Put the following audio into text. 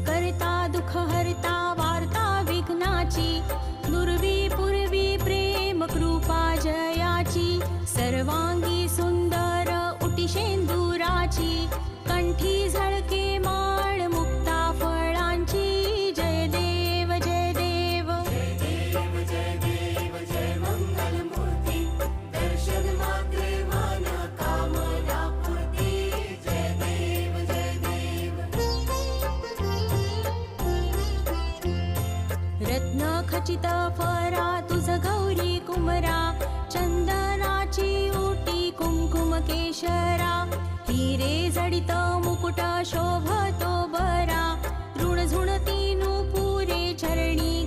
करता दुःख हरता वार्ता विघ्नाची, दुर्वी पूर्वी प्रेम कृपा जयाची, सर्वांगी सुंदर उटी शेंदुराची, कंठी झळके माळ मुक्ता फळांची, जय देव जय देव जय देव जय देव जय मंगल मूर्ती, दर्शन मात्रे मन कामना पूर्ती, जय देव जय देव. रत्न खचित फरा तुझ गौरी कुमरा, चंदनाची ओटी कुंकुम केशरा, हिरे जडित मुकुट शोभतो बरा, ऋण झुणती नुपुरे चरणी